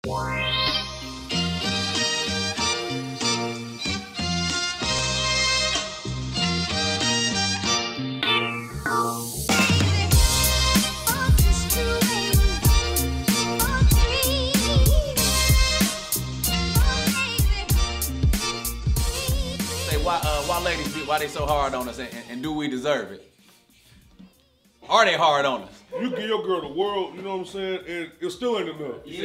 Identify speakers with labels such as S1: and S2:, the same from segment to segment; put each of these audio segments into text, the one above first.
S1: Why ladies, why they so hard on us, and do we deserve it? Are they hard on us?
S2: You give your girl the world, you know what I'm saying, and it still ain't enough.
S1: Yeah.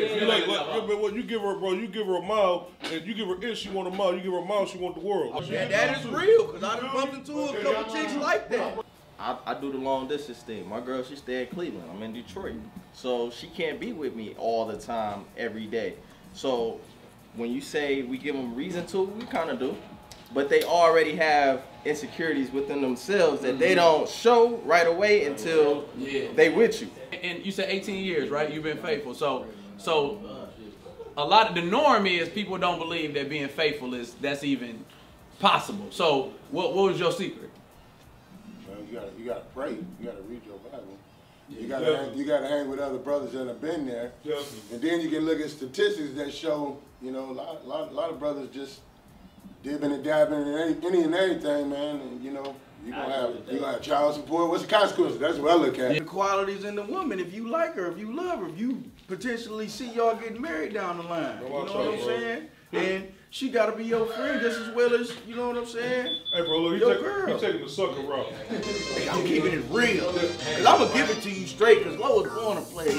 S2: You give her, bro, you give her a mile, and you give her inch, she want a mile. You give her a mile, she want the world.
S3: Yeah, that is real, because I done bumped into a couple chicks like that.
S4: I do the long distance thing. My girl, she stay in Cleveland. I'm in Detroit. So she can't be with me all the time, every day. So when you say we give them reason to, we kind of do. But they already have insecurities within themselves that they don't show right away until they with you.
S1: And you said 18 years, right? You've been faithful. So a lot of the norm is people don't believe that being faithful that's even possible. So what was your secret?
S5: Well, you gotta pray. You gotta read your Bible. You gotta hang with other brothers that have been there. And then you can look at statistics that show, you know, a lot of brothers just dipping and dabbing in any and everything, man. And you know, you're gonna have child support. What's the consequences? That's what I look at.
S3: The qualities in the woman, if you like her, if you love her, if you potentially see y'all getting married down the line. You know what I'm saying? And she gotta be your friend just as well as, you know what I'm saying?
S2: Hey bro, look, you taking the sucker route.
S3: Hey, I'm keeping it real. Cause I'm gonna give it to you straight, cause Lois born to play.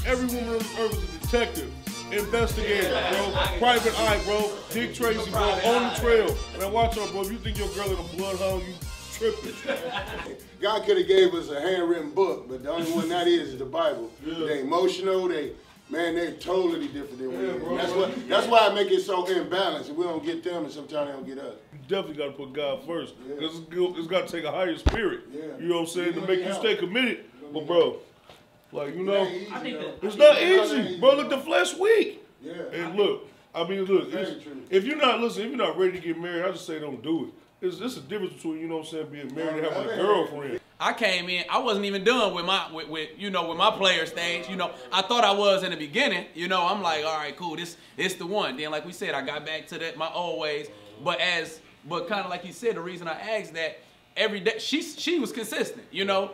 S2: Every woman on this earth is a detective. Investigator, bro. Private eye, bro. Dick Tracy, bro. On the trail. Man, watch out, bro. If you think your girl in a bloodhound, you tripping.
S5: God could have gave us a handwritten book, but the only one that is the Bible. They emotional, they're totally different than we are. That's why I make it so imbalanced. If we don't get them, and sometimes they don't get us.
S2: You definitely got to put God first. Because it's got to take a higher spirit. You know what I'm saying? To make you stay committed. But, bro, like, you know, it's not easy. Bro, look, the flesh weak. And look, I mean, look, if you're not ready to get married, I just say don't do it. It's a difference between, you know what I'm saying, being married and having a girlfriend.
S1: I came in, I wasn't even done with my player stage. You know, I thought I was in the beginning. You know, I'm like, all right, cool, it's the one. Then, like we said, I got back to my old ways. But kind of like you said, the reason I asked that, every day she was consistent, you know.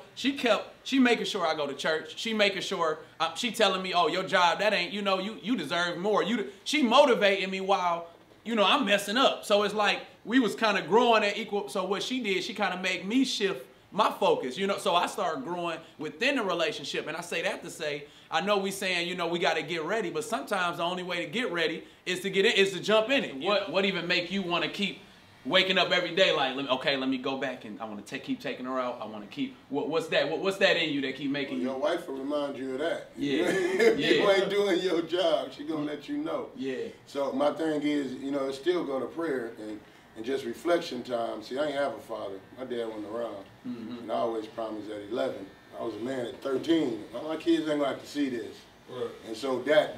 S1: She making sure I go to church. She making sure she telling me, oh, your job, that ain't, you know, you deserve more. She motivating me while, you know, I'm messing up. So it's like we was kind of growing at equal. So what she did, she kind of made me shift my focus, you know. So I started growing within the relationship. And I say that to say, I know we saying, you know, we got to get ready, but sometimes the only way to get ready is to jump in it. What even make you want to keep waking up every day like, let me go back and I want to keep taking her out. I want to keep, what's that in you that keep making you?
S5: Your wife will remind you of that.
S1: If
S5: you ain't doing your job, she gonna let you know. So my thing is, you know, it's still go to prayer and just reflection time. See, I ain't have a father. My dad wasn't around. And I always promised at 11. I was a man at 13. My kids ain't gonna have to see this. And so that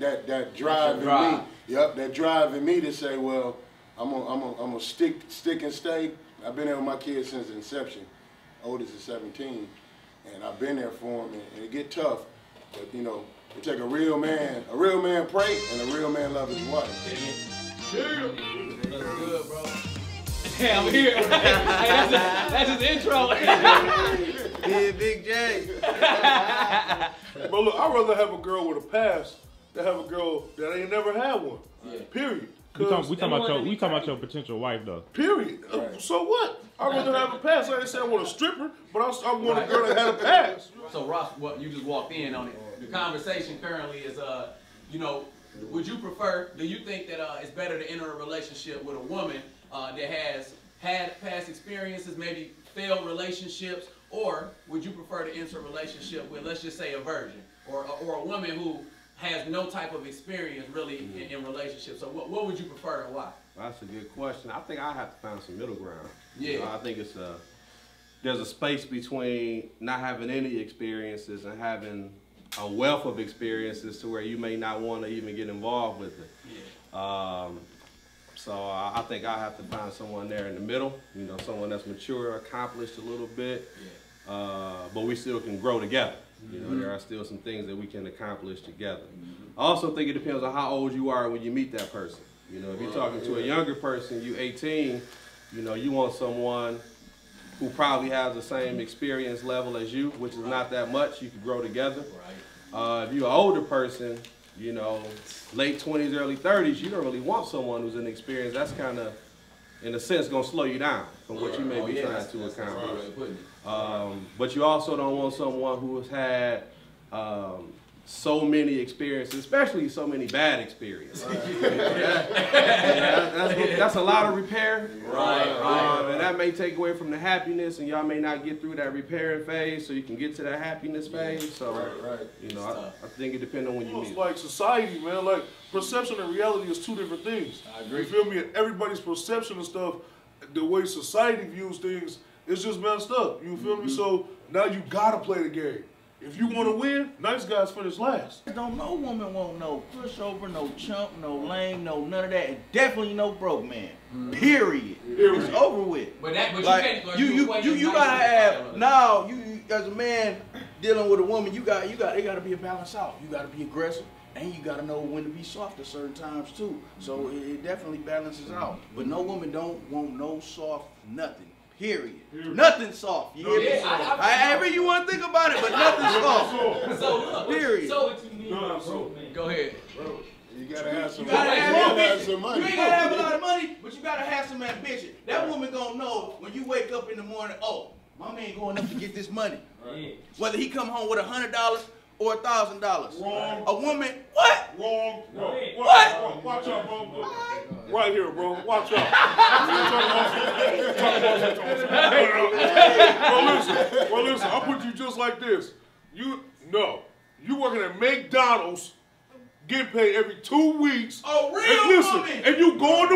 S5: drive in me, that drive in me to say, well, I'm gonna stick and stay. I've been there with my kids since inception. Oldest is 17, and I've been there for them. And it get tough, but you know, it take a real man pray, and a real man love his wife.
S1: That's good, bro. Hey, I'm here. Hey, that's his intro.
S3: Yeah, Big J.
S2: Bro, look, I'd rather have a girl with a past than have a girl that ain't never had one. Period.
S6: We talking about your potential wife though.
S2: Period. So what? I'd rather have a past. I didn't say I want a stripper, but I want a girl that had a past.
S1: So Ross, you just walked in on it. The conversation currently is, you know, do you think that it's better to enter a relationship with a woman that has had past experiences, maybe failed relationships, or would you prefer to enter a relationship with, let's just say, a virgin or a woman who has no type of experience really in relationships? So what would you prefer and why?
S7: Well, that's a good question. I think I have to find some middle ground.
S1: Yeah.
S7: You know, I think there's a space between not having any experiences and having a wealth of experiences to where you may not want to even get involved with it. Yeah. So I think I have to find someone there in the middle, you know, someone that's mature, accomplished a little bit, but we still can grow together. You know, there are still some things that we can accomplish together. I also think it depends on how old you are when you meet that person. You know, if you're talking to a younger person, you 18, you know, you want someone who probably has the same experience level as you, which is not that much. You can grow together. If you're an older person, you know, late 20s, early 30s, you don't really want someone who's inexperienced. That's kind of, in a sense, going to slow you down from what you may be trying to accomplish. But you also don't want someone who has had so many experiences, especially so many bad experiences. That's a lot of repair. And that may take away from the happiness, and y'all may not get through that repairing phase so you can get to that happiness phase. So, you know, I think it depends on when you meet.
S2: It's like society, man. Like, perception and reality is two different things. I agree. You feel me? And everybody's perception of stuff, the way society views things, is just messed up. You feel me? So now you gotta play the game. If you want to win, nice guys finish last.
S3: Don't no woman want no pushover, no chump, no lame, no none of that, and definitely no broke man. Period. It's over with.
S1: But like,
S3: you gotta have now. You as a man dealing with a woman, it gotta be a balance out. You gotta be aggressive, and you gotta know when to be soft at certain times too. So it definitely balances out. But no woman don't want no soft nothing. Period. Nothing soft. You hear me? However you want to think about it, but nothing soft.
S1: So look.
S3: Period.
S1: So go ahead.
S5: Bro, you gotta have some
S3: money.
S5: You
S3: ain't gotta have a lot of money, but you gotta have some ambition. That woman gonna know when you wake up in the morning, oh, my man going up to get this money. Whether he come home with $100 or $1,000.
S2: Wrong.
S3: A woman, what?
S2: Wrong. Bro.
S3: What?
S2: Watch out, bro. Right here, bro. Watch out. Bro, listen. I'll put you just like this. You working at McDonald's, getting paid every 2 weeks.
S3: Oh, real woman.
S2: And you going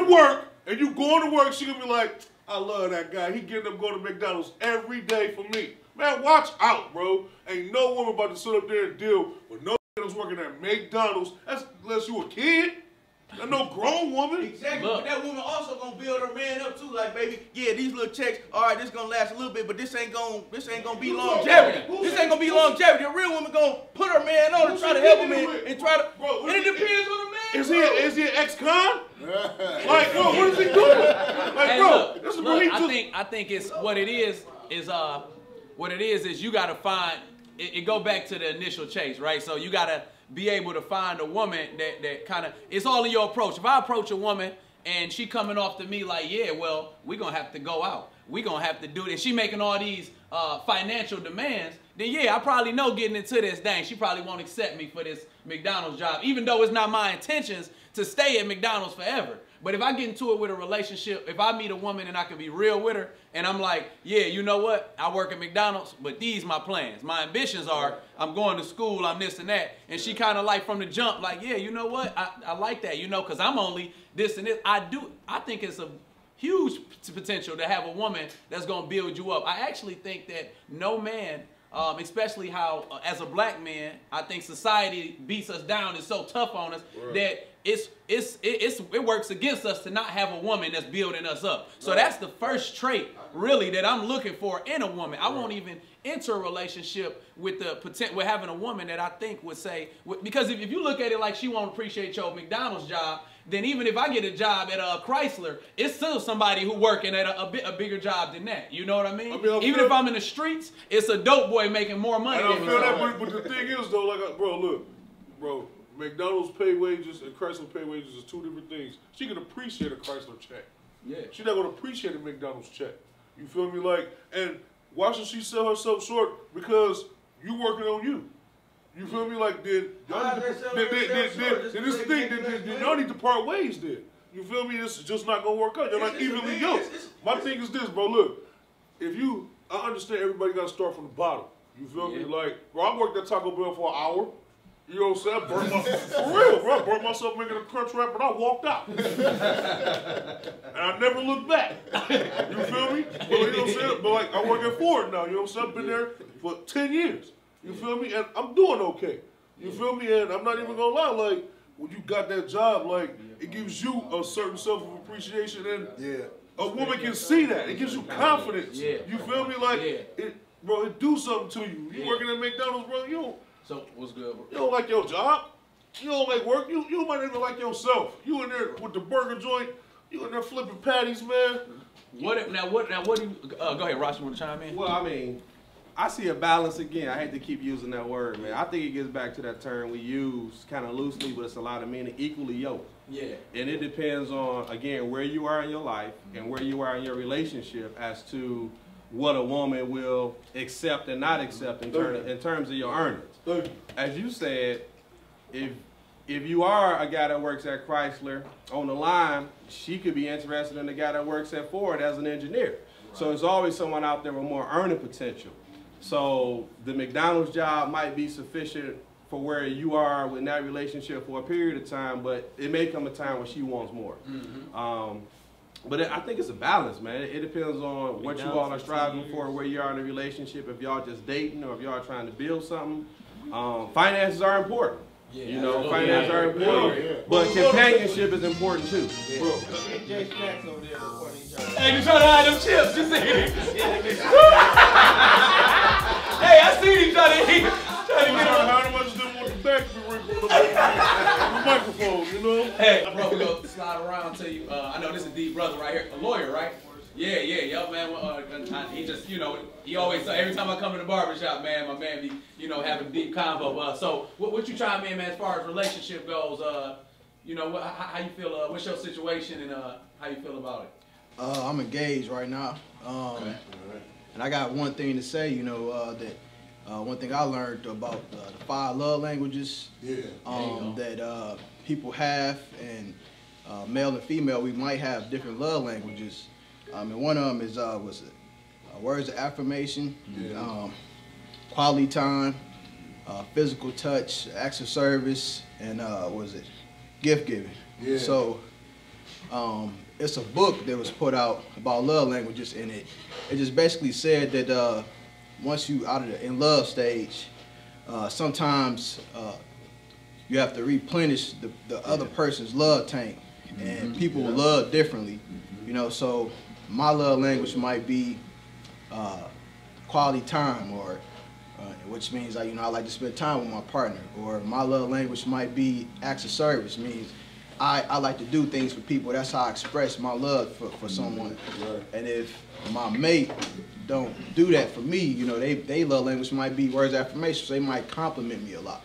S2: to work, she gonna be like, I love that guy. He getting up going to McDonald's every day for me. Man, watch out, bro. Ain't no woman about to sit up there and deal with no that's working at McDonald's. That's unless you a kid. That's no grown woman.
S3: Exactly. But that woman also gonna build her man up too. Like, baby, yeah, these little checks, all right, this gonna last a little bit, but this ain't gonna be longevity. This ain't gonna be longevity. A real woman gonna put her man on and try to help him and try to. And it depends on the man.
S2: Is he an ex-con? Like, bro, what is he doing? Like,
S1: hey,
S2: bro,
S1: look,
S2: this is what he just.
S1: I think it's what it is you gotta find. It go back to the initial chase, right? So you gotta be able to find a woman that kind of, it's all in your approach. If I approach a woman and she coming off to me like, yeah, well, we're going to have to go out. We're going to have to do it. And she making all these financial demands, then yeah, I probably know getting into this, dang, she probably won't accept me for this McDonald's job, even though it's not my intentions to stay at McDonald's forever. But if I get into it with a relationship, if I meet a woman and I can be real with her, and I'm like, yeah, you know what? I work at McDonald's, but these my plans. My ambitions are, I'm going to school, I'm this and that. And she kind of like from the jump, like, yeah, you know what? I like that, you know, because I'm only this and this. I think it's a huge potential to have a woman that's going to build you up. I actually think that no man, especially how, as a black man, I think society beats us down, is so tough on us that it works against us to not have a woman that's building us up. So that's the first trait, really, that I'm looking for in a woman. I won't even enter a relationship with having a woman that I think would say, because if you look at it like she won't appreciate your McDonald's job, then even if I get a job at Chrysler, it's still somebody who working at a bigger job than that. You know what I mean? Even if I'm in the streets, it's a dope boy making more money than me.
S2: But the thing is, though, like, bro, McDonald's pay wages and Chrysler pay wages is two different things. She can appreciate a Chrysler check. Yeah. She's not gonna appreciate a McDonald's check. You feel me? Like, and why should she sell herself short? Because you working on you. You feel me? Like, then y'all need to part ways then. You feel me? This is just not gonna work out. You're not evenly yoked. My thing is this, bro. Look, I understand everybody gotta start from the bottom. You feel me? Like, bro, I worked at Taco Bell for an hour. You know what I'm saying? For real, bro. I burnt myself making a crunch wrap, and I walked out. And I never looked back. You feel me? But, you know what I'm saying? But, like, I work at Ford now. You know what I'm saying? I've been there for 10 years. You feel me? And I'm doing okay. You feel me? And I'm not even going to lie. Like, when you got that job, like, it gives you a certain self-appreciation. And a woman can see that. It gives you confidence. You feel me? Like, it do something to you. You working at McDonald's, bro, you don't.
S1: So, what's good, bro?
S2: You don't like your job? You don't like work. You might even like yourself. You in there with the burger joint. You in there flipping patties, man.
S1: What do you, go ahead, Ross, you want to chime in?
S7: Well, I mean, I see a balance again. I hate to keep using that word, man. I think it gets back to that term we use kind of loosely, but it's a lot of meaning, equally yoked.
S1: Yeah.
S7: And it depends on, again, where you are in your life and where you are in your relationship as to what a woman will accept and not accept in terms of your earnings. As you said, if you are a guy that works at Chrysler, on the line, she could be interested in the guy that works at Ford as an engineer. Right. So there's always someone out there with more earning potential. So the McDonald's job might be sufficient for where you are in that relationship for a period of time, but it may come a time when she wants more. Mm-hmm. But I think it's a balance, man. It depends on what you all are striving for, where you are in a relationship, if y'all just dating or if y'all are trying to build something. Finances are important. Yeah, you know, finances are important, but companionship is important too. Yeah.
S1: Hey, you trying to hide them chips? You see? Hey, I see you trying to get
S2: how much of them want the back to be wrinkled the microphone, you know?
S1: Hey, bro, we go slide around to you. I know this is D brother right here, a lawyer, right? Yeah, man. He just, you know, he always, every time I come to the barbershop, man, my man be, you know, having deep convo. So, what you chime in, man, as far as relationship goes, you know, how you feel, what's your situation and how you feel about it?
S3: I'm engaged right now.
S1: Okay.
S3: And I got one thing to say, you know, that one thing I learned about the 5 love languages that people have, and male and female, we might have different love languages. And one of them is words of affirmation, quality time, physical touch, acts of service, and gift giving. Yeah. So it's a book that was put out about love languages, and it just basically said that once you out of the in love stage, sometimes you have to replenish the other person's love tank, and people love differently, you know. So my love language might be quality time, or which means I like to spend time with my partner. Or my love language might be acts of service, means I like to do things for people. That's how I express my love for someone. Right. And if my mate don't do that for me, you know, they love language might be words of affirmation. So they might compliment me a lot.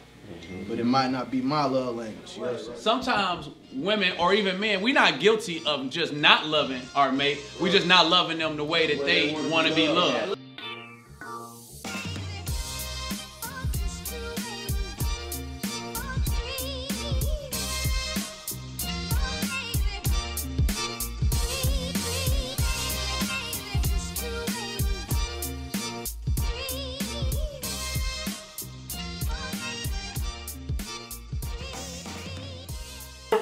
S3: But it might not be my love language. You know what I'm saying?
S1: Sometimes women or even men, we're not guilty of just not loving our mate. We're just not loving them the way that they want to be loved.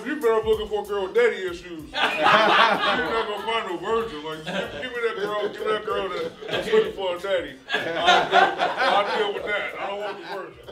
S2: You better looking for a girl with daddy issues. You're not gonna find no virgin. Like, give me that girl that's looking for a daddy. I'll deal with that. I don't want the virgin.